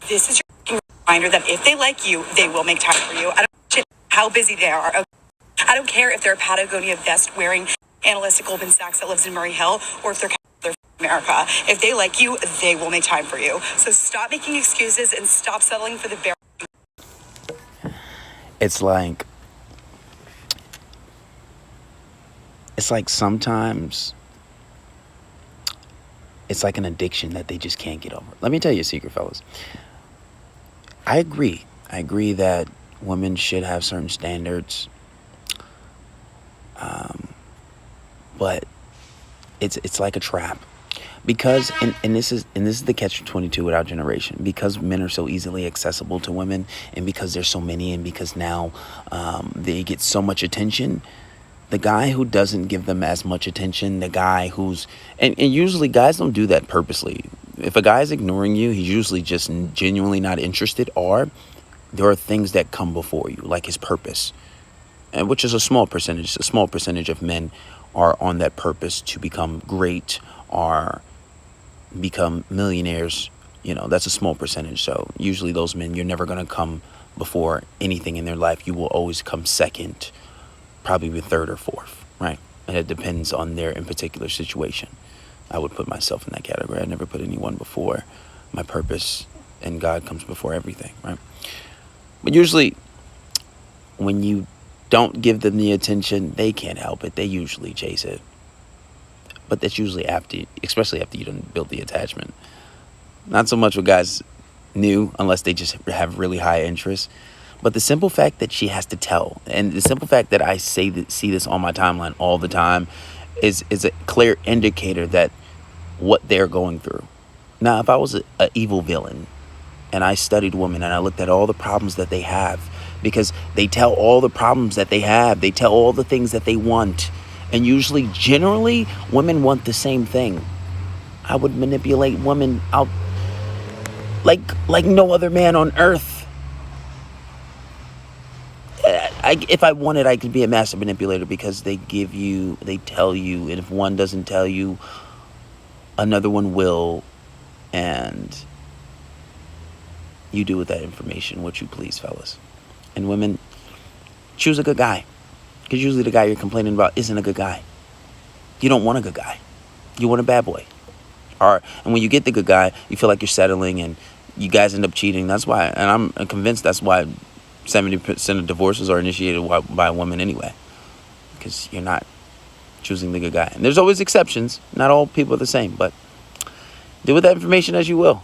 This is your reminder that if they like you, they will make time for you. I don't care how busy they are. I don't care if they're a Patagonia vest wearing analyst at Goldman Sachs that lives in Murray Hill, or if they're America. If they like you, they will make time for you. So stop making excuses and stop settling for the bare. It's like sometimes it's like an addiction that they just can't get over. Let me tell you a secret, fellas. I agree that women should have certain standards, but it's like a trap, because and this is the catch-22 with our generation, because men are so easily accessible to women, and because there's so many, and because now they get so much attention. The guy who doesn't give them as much attention, the guy who's and usually guys don't do that purposely. If a guy's ignoring you, he's usually just genuinely not interested, or there are things that come before you, like his purpose, and which is a small percentage. A small percentage of men are on that purpose to become great or become millionaires. That's a small percentage. So usually those men, you're never going to come before anything in their life. You will always come second, probably be third or fourth, right? And it depends on their in particular situation. I would put myself in that category. I never put anyone before my purpose, and God comes before everything, right? But usually when you don't give them the attention, they can't help it. They usually chase it. But that's usually especially after you done built the attachment. Not so much with guys new, unless they just have really high interest. But the simple fact that she has to tell, and the simple fact that I see this on my timeline all the time, is a clear indicator that what they're going through. Now, if I was an evil villain and I studied women and I looked at all the problems that they have, because they tell all the problems that they have, they tell all the things that they want, and usually, generally, women want the same thing. I would manipulate women out like no other man on earth. If I wanted, I could be a master manipulator, because they tell you, and if one doesn't tell you, another one will, and you do with that information what you please, fellas. And women, choose a good guy, because usually the guy you're complaining about isn't a good guy. You don't want a good guy. You want a bad boy. And when you get the good guy, you feel like you're settling, and you guys end up cheating. That's why, and I'm convinced that's why 70% of divorces are initiated by a woman anyway, because you're not choosing the good guy. And there's always exceptions. Not all people are the same, but do with that information as you will.